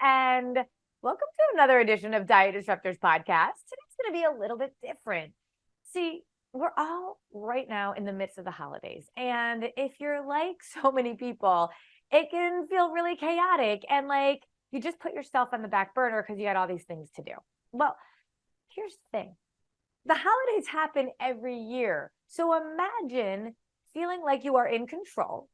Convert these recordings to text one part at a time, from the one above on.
and welcome to another edition of Diet Disruptors Podcast. Today's going to be a little bit different. See, we're all right now in the midst of the holidays, and if you're like so many people, it can feel really chaotic and like you just put yourself on the back burner because you had all these things to do. Well, here's the thing. The holidays happen every year. So imagine feeling like you are in control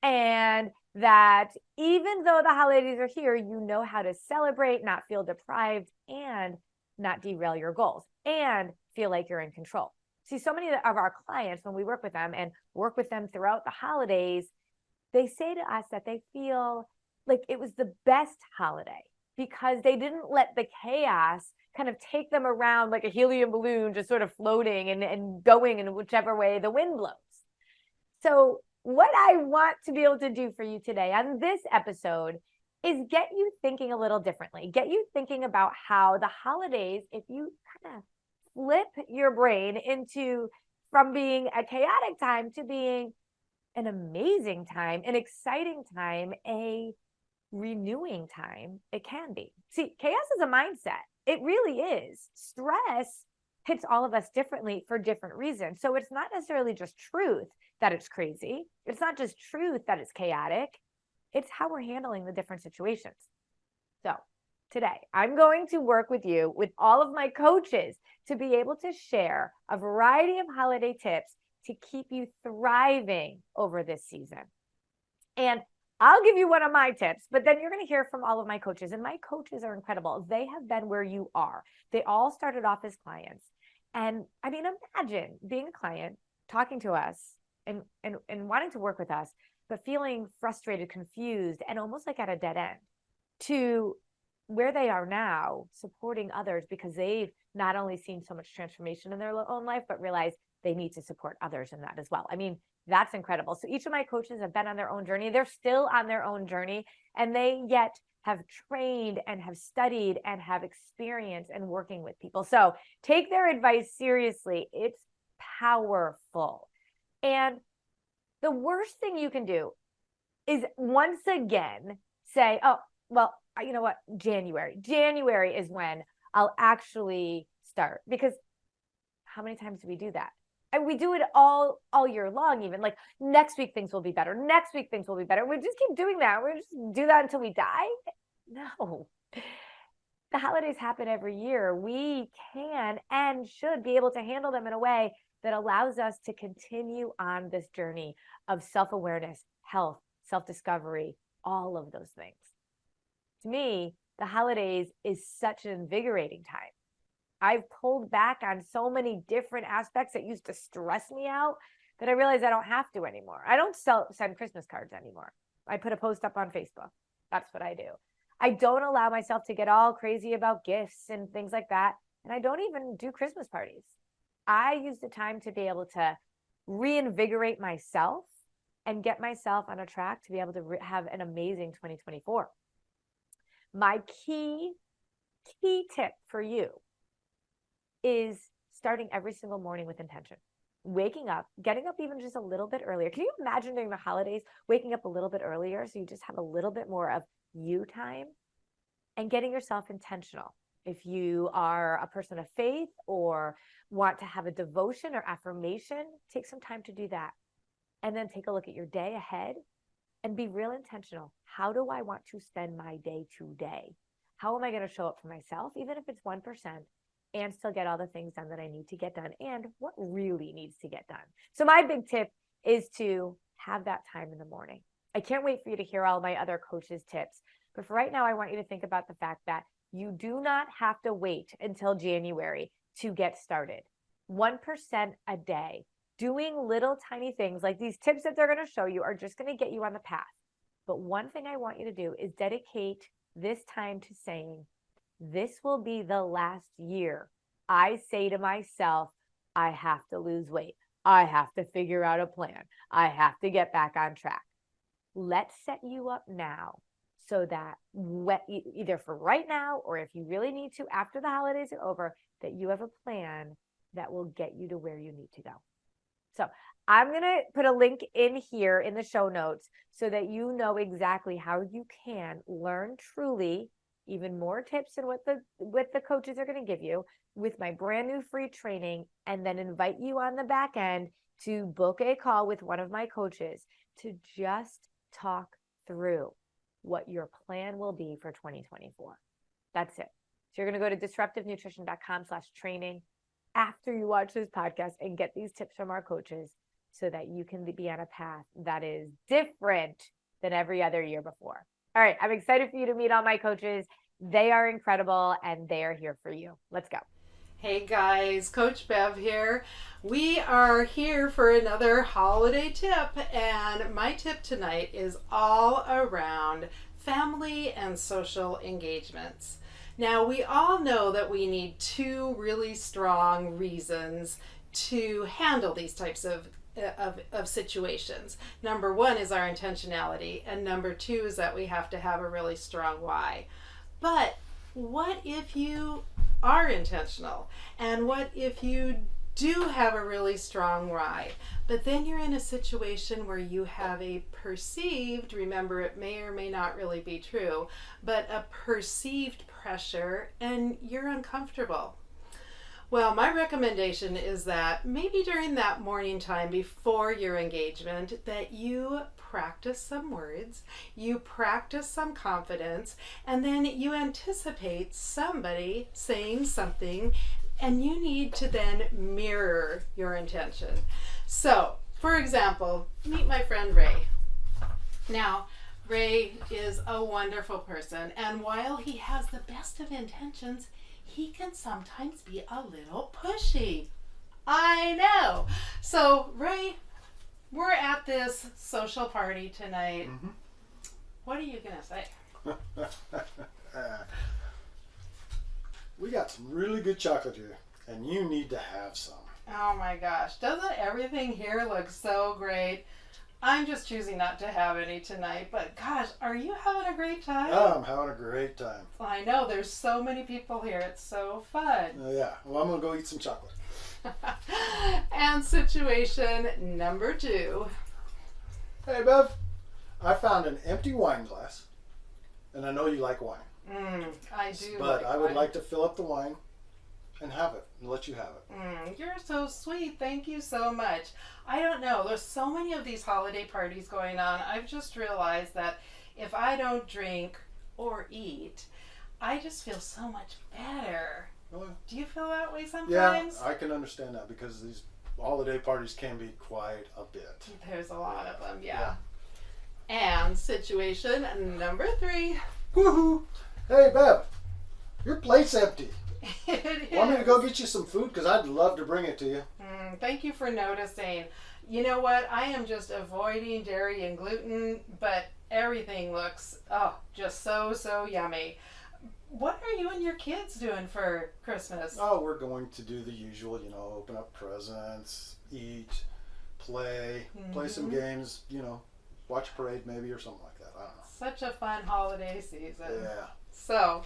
and that even though the holidays are here, you know how to celebrate, not feel deprived, and not derail your goals and feel like you're in control. See, so many of our clients, when we work with them and work with them throughout the holidays, they say to us that they feel like it was the best holiday because they didn't let the chaos kind of take them around like a helium balloon, just sort of floating and going in whichever way the wind blows. So what I want to be able to do for you today on this episode is get you thinking a little differently, get you thinking about how the holidays, if you kind of flip your brain into from being a chaotic time to being an amazing time, an exciting time, a renewing time, it can be. See, chaos is a mindset. It really is. Stress hits all of us differently for different reasons. So it's not necessarily just truth that it's crazy. It's not just truth that it's chaotic. It's how we're handling the different situations. So today, I'm going to work with you, with all of my coaches, to be able to share a variety of holiday tips to keep you thriving over this season. And I'll give you one of my tips, but then you're going to hear from all of my coaches. And my coaches are incredible. They have been where you are. They all started off as clients. And I mean, imagine being a client, talking to us and wanting to work with us, but feeling frustrated, confused, and almost like at a dead end, to where they are now, supporting others because they've not only seen so much transformation in their own life, but realize they need to support others in that as well. I mean, that's incredible. So each of my coaches have been on their own journey. They're still on their own journey, and they yet have trained and have studied and have experience in working with people. So take their advice seriously. It's powerful. And the worst thing you can do is once again say, oh, well, you know what? January is when I'll actually start. Because how many times do we do that? And we do it all year long, even like next week things will be better. Next week things will be better. We just keep doing that. We just do that until we die. No, the holidays happen every year. We can and should be able to handle them in a way that allows us to continue on this journey of self-awareness, health, self-discovery, all of those things. To me, the holidays is such an invigorating time. I've pulled back on so many different aspects that used to stress me out that I realize I don't have to anymore. I don't send Christmas cards anymore. I put a post up on Facebook. That's what I do. I don't allow myself to get all crazy about gifts and things like that. And I don't even do Christmas parties. I use the time to be able to reinvigorate myself and get myself on a track to be able to have an amazing 2024. My key tip for you is starting every single morning with intention. Waking up, getting up even just a little bit earlier. Can you imagine during the holidays, waking up a little bit earlier so you just have a little bit more of you time and getting yourself intentional? If you are a person of faith or want to have a devotion or affirmation, take some time to do that. And then take a look at your day ahead and be real intentional. How do I want to spend my day today? How am I going to show up for myself, even if it's 1%? And still get all the things done that I need to get done and what really needs to get done. So my big tip is to have that time in the morning. I can't wait for you to hear all my other coaches' tips. But for right now, I want you to think about the fact that you do not have to wait until January to get started. 1% a day, doing little tiny things like these tips that they're going to show you are just going to get you on the path. But one thing I want you to do is dedicate this time to saying, this will be the last year I say to myself, I have to lose weight. I have to figure out a plan. I have to get back on track. Let's set you up now so that either for right now or if you really need to after the holidays are over, that you have a plan that will get you to where you need to go. So I'm going to put a link in here in the show notes so that you know exactly how you can learn truly even more tips than what the coaches are going to give you with my brand new free training, and then invite you on the back end to book a call with one of my coaches to just talk through what your plan will be for 2024. That's it. So you're going to go to disruptivenutrition.com/training after you watch this podcast and get these tips from our coaches so that you can be on a path that is different than every other year before. All right. I'm excited for you to meet all my coaches. They are incredible and they are here for you. Let's go. Hey guys, Coach Bev here. We are here for another holiday tip, and my tip tonight is all around family and social engagements. Now, we all know that we need two really strong reasons to handle these types of situations. Number one is our intentionality, and number two is that we have to have a really strong why. But what if you are intentional, and what if you do have a really strong why, but then you're in a situation where you have a perceived, remember it may or may not really be true, but a perceived pressure and you're uncomfortable? Well, my recommendation is that maybe during that morning time before your engagement that you practice some words, you practice some confidence, and then you anticipate somebody saying something, and you need to then mirror your intention. So, for example, meet my friend Ray. Now, Ray is a wonderful person, and while he has the best of intentions, he can sometimes be a little pushy. I know. So, Ray, we're at this social party tonight. Mm-hmm. What are you going to say? We got some really good chocolate here, and you need to have some. Oh my gosh. Doesn't everything here look so great? I'm just choosing not to have any tonight, but gosh, are you having a great time? Oh, I'm having a great time. I know, there's so many people here. It's so fun. Yeah, well, I'm going to go eat some chocolate. And situation number two. Hey, Bev, I found an empty wine glass, and I know you like wine. I do. But I would like to fill up the wine and have it, and let you have it. You're so sweet. Thank you so much. I don't know. There's so many of these holiday parties going on. I've just realized that if I don't drink or eat, I just feel so much better. Well, do you feel that way sometimes? Yeah, I can understand that because these holiday parties can be quite a bit. There's a lot of them, yeah. And situation number three. Woohoo! Hey, Bev, your plate's empty. It is. Want me to go get you some food? Because I'd love to bring it to you. Thank you for noticing. You know what? I am just avoiding dairy and gluten, but everything looks, just so yummy. What are you and your kids doing for Christmas? Oh, we're going to do the usual, open up presents, eat, play some games, watch a parade maybe or something like that. I don't know. Such a fun holiday season. Yeah. So,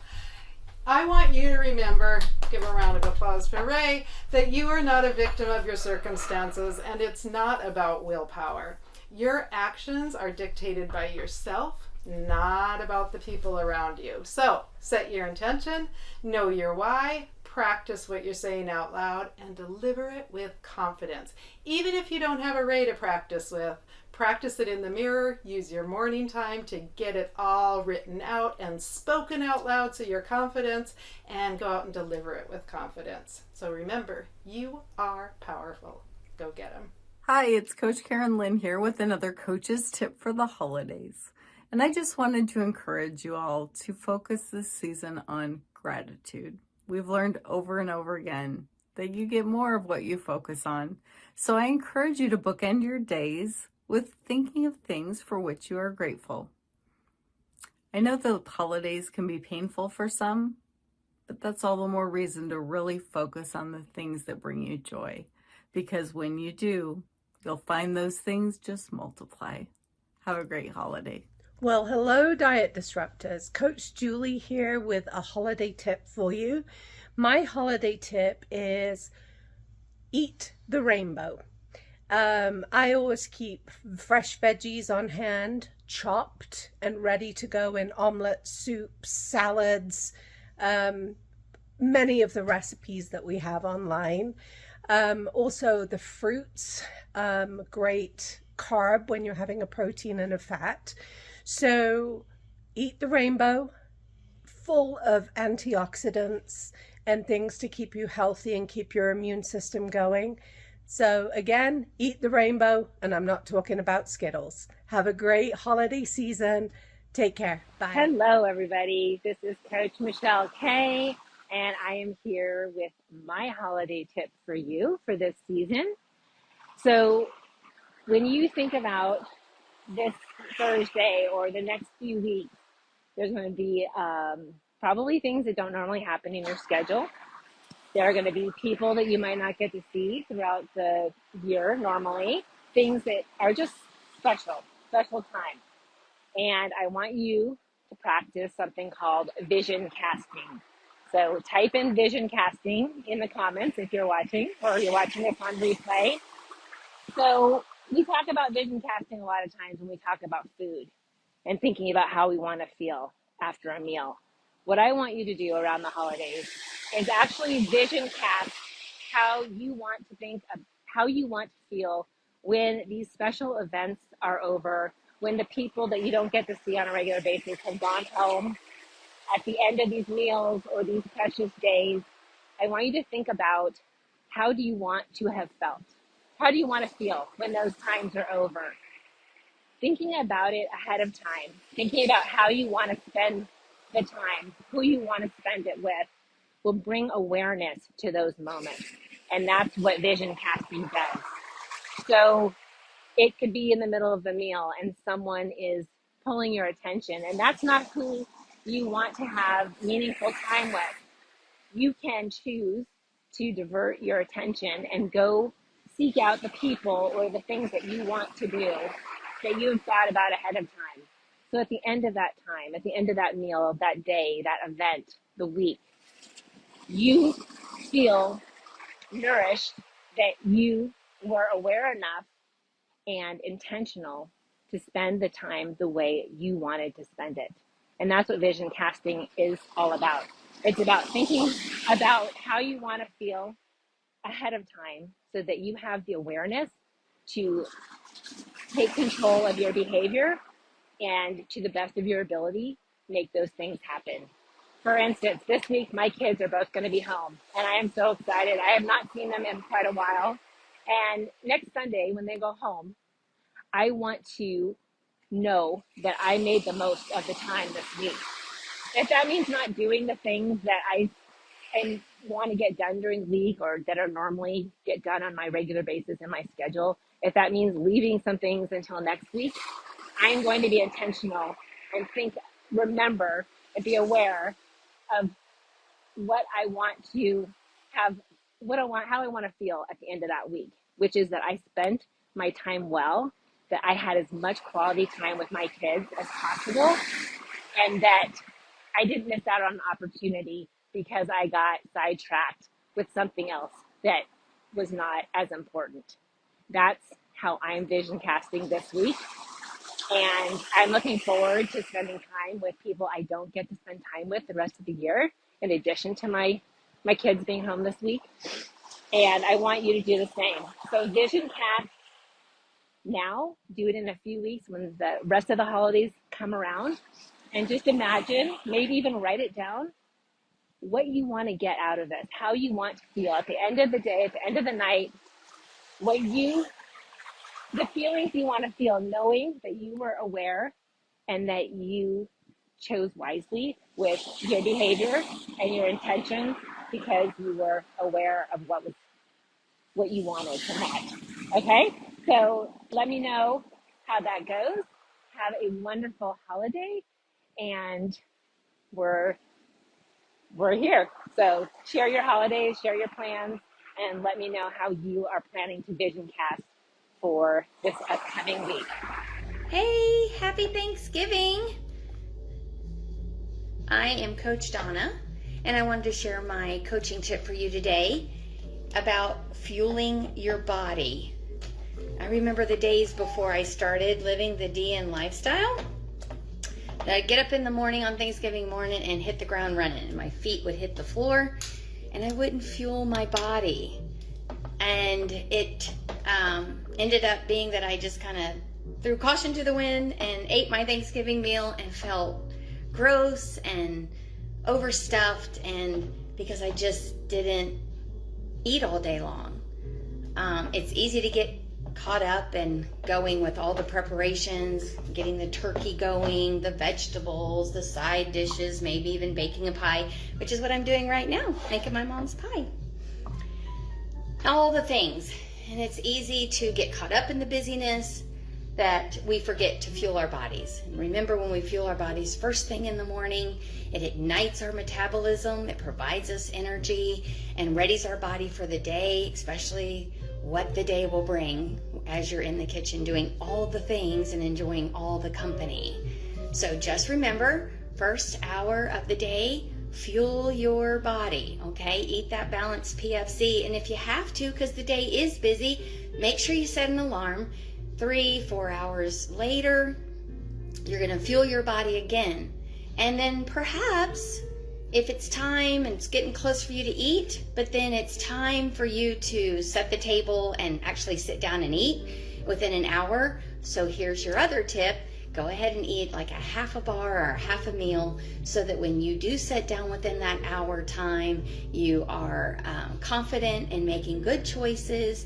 I want you to remember, give a round of applause for Ray, that you are not a victim of your circumstances, and it's not about willpower. Your actions are dictated by yourself, not about the people around you. So, set your intention, know your why, practice what you're saying out loud, and deliver it with confidence. Even if you don't have a Ray to practice with, practice it in the mirror, use your morning time to get it all written out and spoken out loud so you're confident, and go out and deliver it with confidence. So remember, you are powerful. Go get them. Hi, it's Coach Karen Lynn here with another Coach's Tip for the Holidays. And I just wanted to encourage you all to focus this season on gratitude. We've learned over and over again that you get more of what you focus on. So I encourage you to bookend your days with thinking of things for which you are grateful. I know the holidays can be painful for some, but that's all the more reason to really focus on the things that bring you joy. Because when you do, you'll find those things just multiply. Have a great holiday. Well, hello, Diet Disruptors. Coach Julie here with a holiday tip for you. My holiday tip is eat the rainbow. I always keep fresh veggies on hand, chopped and ready to go in omelets, soups, salads, many of the recipes that we have online. Also, the fruits, great carb when you're having a protein and a fat. So, eat the rainbow, full of antioxidants and things to keep you healthy and keep your immune system going. So again, eat the rainbow, and I'm not talking about Skittles. Have a great holiday season. Take care. Bye. Hello, everybody. This is Coach Michelle Kay, and I am here with my holiday tip for you for this season. So, when you think about this Thursday or the next few weeks, there's going to be probably things that don't normally happen in your schedule. There are going to be people that you might not get to see throughout the year normally, things that are just special time. And I want you to practice something called vision casting. So type in vision casting in the comments if you're watching, or you're watching this on replay. So we talk about vision casting a lot of times when we talk about food and thinking about how we want to feel after a meal. What I want you to do around the holidays is actually vision cast how you want to think of how you want to feel when these special events are over, when the people that you don't get to see on a regular basis have gone home at the end of these meals or these precious days. I want you to think about, how do you want to have felt? How do you want to feel when those times are over? Thinking about it ahead of time, thinking about how you want to spend the time, who you want to spend it with, will bring awareness to those moments. And that's what vision casting does. So it could be in the middle of the meal and someone is pulling your attention, and that's not who you want to have meaningful time with. You can choose to divert your attention and go seek out the people or the things that you want to do that you've thought about ahead of time. So at the end of that time, at the end of that meal, that day, that event, the week, you feel nourished that you were aware enough and intentional to spend the time the way you wanted to spend it. And that's what vision casting is all about. It's about thinking about how you want to feel ahead of time so that you have the awareness to take control of your behavior and, to the best of your ability, make those things happen. For instance, this week my kids are both going to be home, and I am so excited. I have not seen them in quite a while. And next Sunday, when they go home, I want to know that I made the most of the time this week. If that means not doing the things that I want to get done during the week or that are normally get done on my regular basis in my schedule, if that means leaving some things until next week, I'm going to be intentional and remember and be aware of what I want to have, how I want to feel at the end of that week, which is that I spent my time well, that I had as much quality time with my kids as possible, and that I didn't miss out on an opportunity because I got sidetracked with something else that was not as important. That's how I'm vision casting this week. And I'm looking forward to spending time with people I don't get to spend time with the rest of the year, in addition to my kids being home this week. And I want you to do the same. So vision cast now, do it in a few weeks when the rest of the holidays come around. And just imagine, maybe even write it down, what you want to get out of this, how you want to feel at the end of the day, at the end of the night, the feelings you want to feel, knowing that you were aware and that you chose wisely with your behavior and your intentions because you were aware of what you wanted from that. Okay? So let me know how that goes. Have a wonderful holiday, and we're here. So share your holidays, share your plans, and let me know how you are planning to vision cast for this upcoming week. Hey, happy Thanksgiving! I am Coach Donna, and I wanted to share my coaching tip for you today about fueling your body. I remember the days before I started living the DN lifestyle. I'd get up in the morning on Thanksgiving morning and hit the ground running. My feet would hit the floor and I wouldn't fuel my body. And it ended up being that I just kind of threw caution to the wind and ate my Thanksgiving meal and felt gross and overstuffed, and because I just didn't eat all day long. It's easy to get caught up and going with all the preparations, getting the turkey going, the vegetables, the side dishes, maybe even baking a pie, which is what I'm doing right now, making my mom's pie. All the things. And it's easy to get caught up in the busyness that we forget to fuel our bodies. And remember, when we fuel our bodies first thing in the morning, it ignites our metabolism, it provides us energy, and readies our body for the day, especially what the day will bring as you're in the kitchen doing all the things and enjoying all the company. So just remember, first hour of the day, fuel your body, okay? Eat that balanced PFC, and if you have to, because the day is busy, make sure you set an alarm. 3-4 hours later, you're gonna fuel your body again. And then perhaps, if it's time and it's getting close for you to eat, but then it's time for you to set the table and actually sit down and eat within an hour. So here's your other tip. Go ahead and eat like a half a bar or half a meal, so that when you do sit down within that hour time, you are confident in making good choices,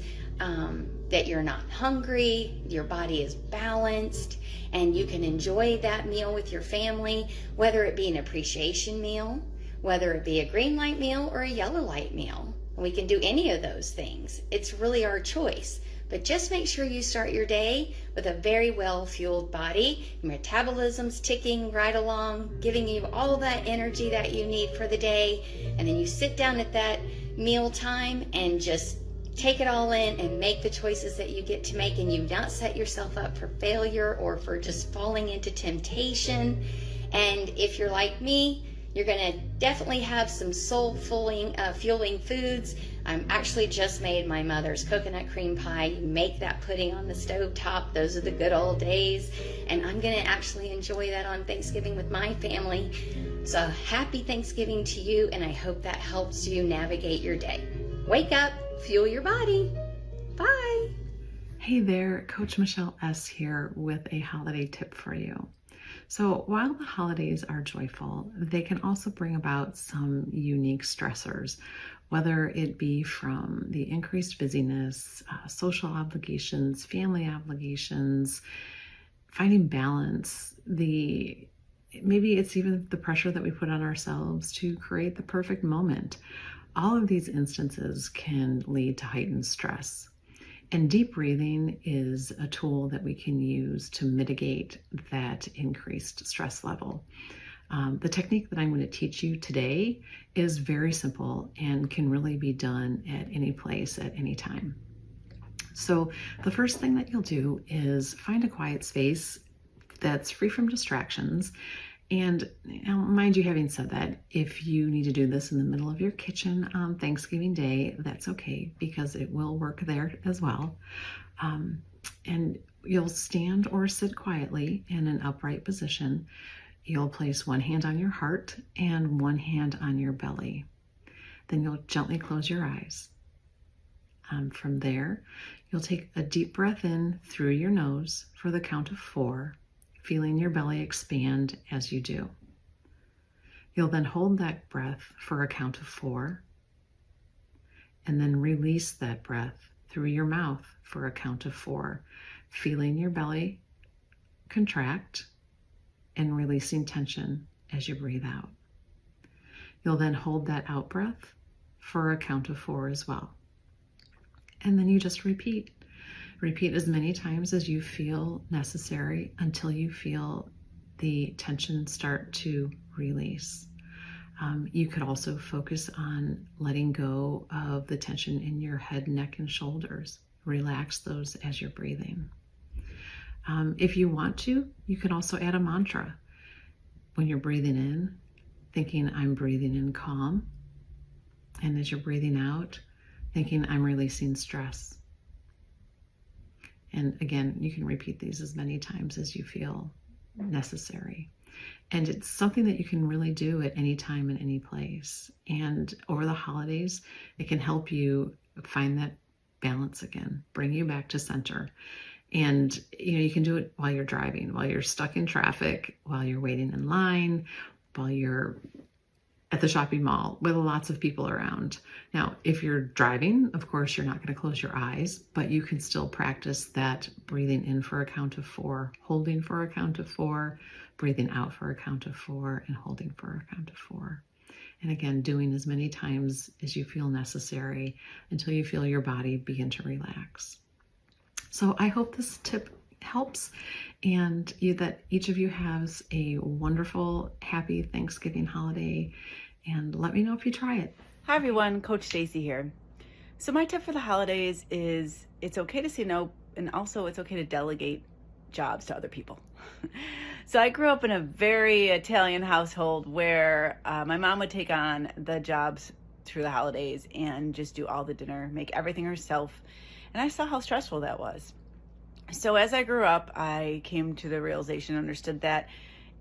that you're not hungry, your body is balanced, and you can enjoy that meal with your family, whether it be an appreciation meal, whether it be a green light meal or a yellow light meal. We can do any of those things. It's really our choice. But just make sure you start your day with a very well-fueled body. Your metabolism's ticking right along, giving you all that energy that you need for the day. And then you sit down at that meal time and just take it all in and make the choices that you get to make, and you not set yourself up for failure or for just falling into temptation. And if you're like me, you're going to definitely have some fueling foods. I'm actually just made my mother's coconut cream pie. You make that pudding on the stove top. Those are the good old days. And I'm going to actually enjoy that on Thanksgiving with my family. So happy Thanksgiving to you, and I hope that helps you navigate your day. Wake up, fuel your body. Bye. Hey there, Coach Michelle S. here with a holiday tip for you. So while the holidays are joyful, they can also bring about some unique stressors, whether it be from the increased busyness, social obligations, family obligations, finding balance, maybe it's even the pressure that we put on ourselves to create the perfect moment. All of these instances can lead to heightened stress. And deep breathing is a tool that we can use to mitigate that increased stress level. The technique that I'm going to teach you today is very simple and can really be done at any place, at any time. So the first thing that you'll do is find a quiet space that's free from distractions. And mind you, having said that, if you need to do this in the middle of your kitchen on Thanksgiving Day, that's okay, because it will work there as well. And you'll stand or sit quietly in an upright position. You'll place one hand on your heart and one hand on your belly. Then you'll gently close your eyes. From there, you'll take a deep breath in through your nose for the count of 4. Feeling your belly expand as you do. You'll then hold that breath for a count of 4, and then release that breath through your mouth for a count of 4, feeling your belly contract and releasing tension as you breathe out. You'll then hold that out breath for a count of 4 as well. And then you just repeat. Repeat as many times as you feel necessary until you feel the tension start to release. You could also focus on letting go of the tension in your head, neck, and shoulders. Relax those as you're breathing. If you want to, you can also add a mantra. When you're breathing in, thinking, I'm breathing in calm. And as you're breathing out, thinking, I'm releasing stress. And again, you can repeat these as many times as you feel necessary. And it's something that you can really do at any time and any place. And over the holidays, it can help you find that balance again, bring you back to center. And you can do it while you're driving, while you're stuck in traffic, while you're waiting in line, while you're at the shopping mall with lots of people around. Now, if you're driving, of course, you're not going to close your eyes, but you can still practice that breathing in for a count of 4, holding for a count of 4, breathing out for a count of 4, and holding for a count of 4. And again, doing as many times as you feel necessary until you feel your body begin to relax. So I hope this tip helps, and that each of you has a wonderful, happy Thanksgiving holiday, and let me know if you try it. Hi everyone, Coach Stacy here. So my tip for the holidays is it's okay to say no, and also it's okay to delegate jobs to other people. So I grew up in a very Italian household where my mom would take on the jobs through the holidays and just do all the dinner, make everything herself. And I saw how stressful that was. So as I grew up, I came to the realization, understood that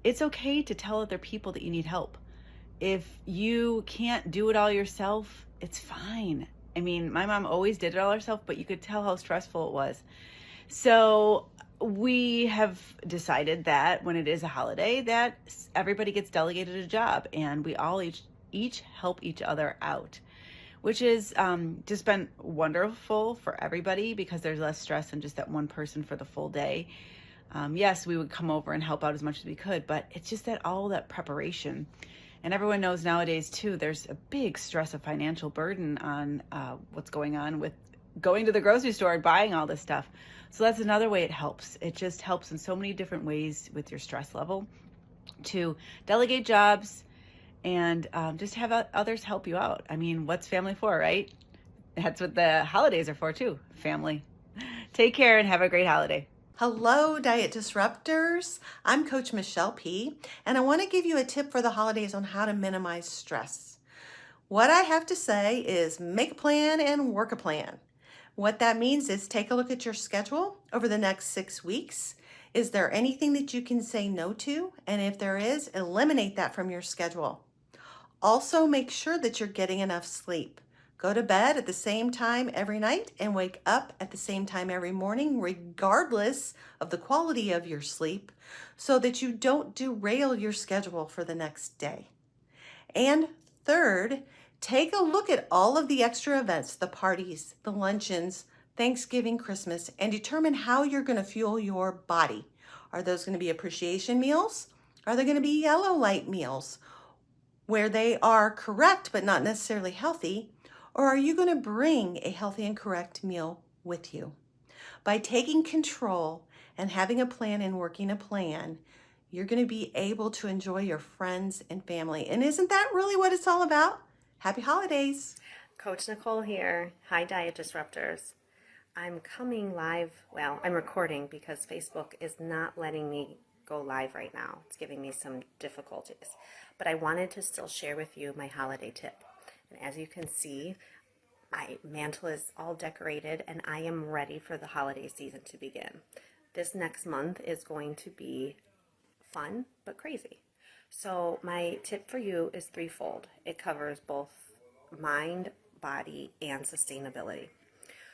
it's okay to tell other people that you need help. If you can't do it all yourself, it's fine. I mean, my mom always did it all herself, but you could tell how stressful it was. So we have decided that when it is a holiday, that everybody gets delegated a job, and we all each help each other out, which is just been wonderful for everybody because there's less stress than just that one person for the full day. Yes, we would come over and help out as much as we could, but it's just that all that preparation. And everyone knows nowadays too, there's a big stress of financial burden on what's going on with going to the grocery store and buying all this stuff. So that's another way it helps. It just helps in so many different ways with your stress level to delegate jobs and just have others help you out. I mean, what's family for, right? That's what the holidays are for too, family. Take care and have a great holiday. Hello, Diet Disruptors. I'm Coach Michelle P., and I want to give you a tip for the holidays on how to minimize stress. What I have to say is make a plan and work a plan. What that means is take a look at your schedule over the next 6 weeks. Is there anything that you can say no to? And if there is, eliminate that from your schedule. Also, make sure that you're getting enough sleep. Go to bed at the same time every night and wake up at the same time every morning, regardless of the quality of your sleep, so that you don't derail your schedule for the next day. And third, take a look at all of the extra events, the parties, the luncheons, Thanksgiving, Christmas, and determine how you're going to fuel your body. Are those going to be appreciation meals? Are they going to be yellow light meals where they are correct but not necessarily healthy? Or are you going to bring a healthy and correct meal with you? By taking control and having a plan and working a plan, you're going to be able to enjoy your friends and family. And isn't that really what it's all about? Happy holidays. Coach Nicole here. Hi, Diet Disruptors. I'm coming live. Well, I'm recording because Facebook is not letting me go live right now. It's giving me some difficulties. But I wanted to still share with you my holiday tip. And as you can see, my mantle is all decorated and I am ready for the holiday season to begin. This next month is going to be fun but crazy. So my tip for you is threefold. It covers both mind, body, and sustainability.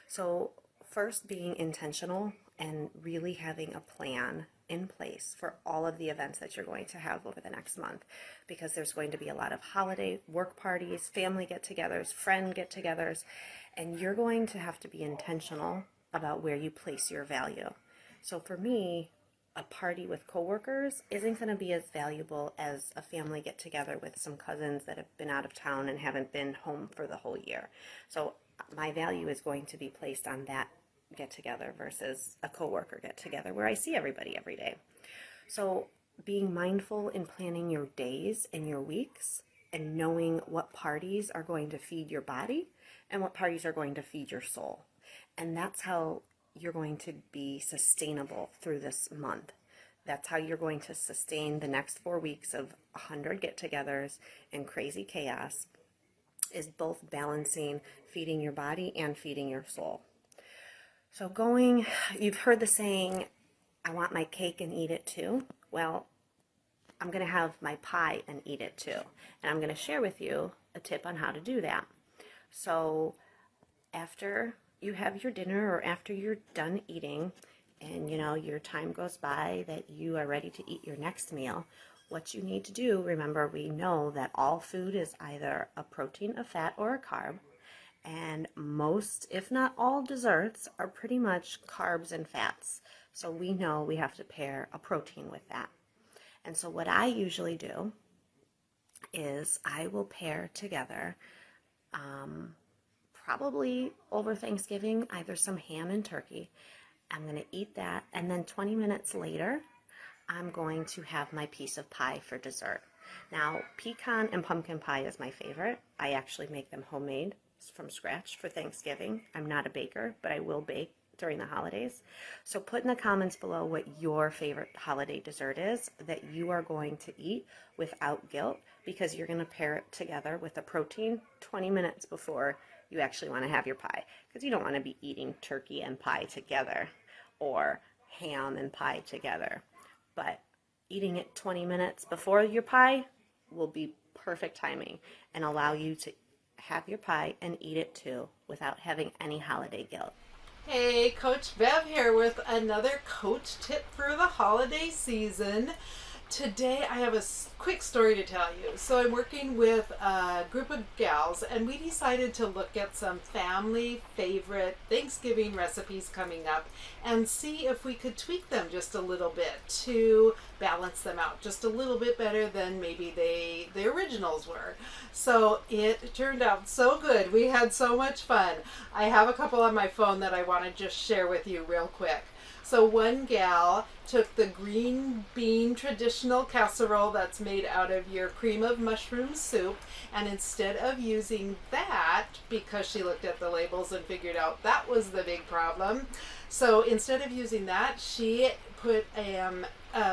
So first, being intentional and really having a plan in place for all of the events that you're going to have over the next month, because there's going to be a lot of holiday work parties, family get-togethers, friend get-togethers, and you're going to have to be intentional about where you place your value. So for me, a party with coworkers isn't going to be as valuable as a family get-together with some cousins that have been out of town and haven't been home for the whole year. So my value is going to be placed on that get-together versus a coworker get-together where I see everybody every day. So being mindful in planning your days and your weeks and knowing what parties are going to feed your body and what parties are going to feed your soul. And that's how you're going to be sustainable through this month. That's how you're going to sustain the next 4 weeks of 100 get-togethers and crazy chaos, is both balancing feeding your body and feeding your soul. So you've heard the saying, I want my cake and eat it too. Well, I'm going to have my pie and eat it too. And I'm going to share with you a tip on how to do that. So after you have your dinner or after you're done eating and your time goes by that you are ready to eat your next meal, what you need to do, remember, we know that all food is either a protein, a fat, or a carb. And most, if not all, desserts are pretty much carbs and fats. So we know we have to pair a protein with that. And so what I usually do is I will pair together, probably over Thanksgiving, either some ham and turkey. I'm going to eat that. And then 20 minutes later, I'm going to have my piece of pie for dessert. Now, pecan and pumpkin pie is my favorite. I actually make them homemade from scratch for Thanksgiving. I'm not a baker, but I will bake during the holidays. So put in the comments below what your favorite holiday dessert is that you are going to eat without guilt, because you're going to pair it together with a protein 20 minutes before you actually want to have your pie, because you don't want to be eating turkey and pie together or ham and pie together. But eating it 20 minutes before your pie will be perfect timing and allow you to have your pie and eat it too without having any holiday guilt. Hey, Coach Bev here with another coach tip for the holiday season. Today I have a quick story to tell you. So I'm working with a group of gals, and we decided to look at some family favorite Thanksgiving recipes coming up and see if we could tweak them just a little bit to balance them out just a little bit better than maybe the originals were. So it turned out so good. We had so much fun. I have a couple on my phone that I want to just share with you real quick. So one gal took the green bean traditional casserole that's made out of your cream of mushroom soup, and instead of using that, because she looked at the labels and figured out that was the big problem, so instead of using that, she put a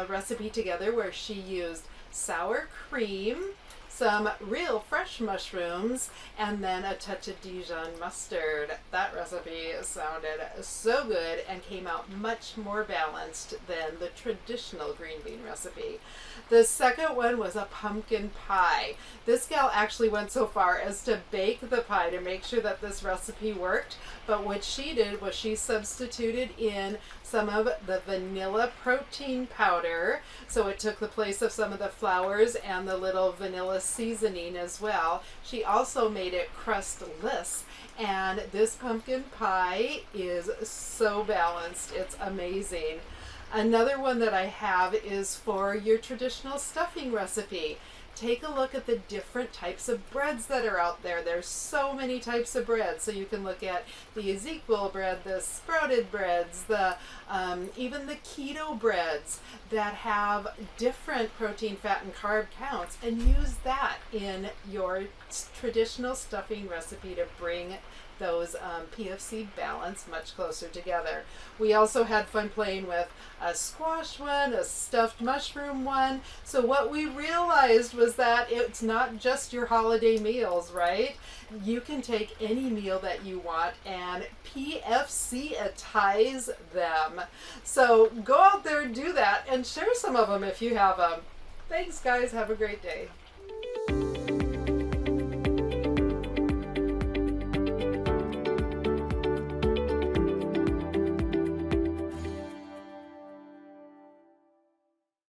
recipe together where she used sour cream, some real fresh mushrooms, and then a touch of Dijon mustard. That recipe sounded so good and came out much more balanced than the traditional green bean recipe. The second one was a pumpkin pie. This gal actually went so far as to bake the pie to make sure that this recipe worked, but what she did was she substituted in some of the vanilla protein powder, so it took the place of some of the flowers and the little vanilla seasoning as well. She also made it crustless, and this pumpkin pie is so balanced. It's amazing. Another one that I have is for your traditional stuffing recipe. Take a look at the different types of breads that are out there. There's so many types of bread. So you can look at the Ezekiel bread, the sprouted breads, the even the keto breads that have different protein, fat, and carb counts, and use that in your traditional stuffing recipe to bring those PFC balance much closer together. We also had fun playing with a squash one, a stuffed mushroom one. So what we realized was that it's not just your holiday meals, right? You can take any meal that you want and PFC-atize them. So go out there and do that and share some of them if you have them. Thanks, guys. Have a great day.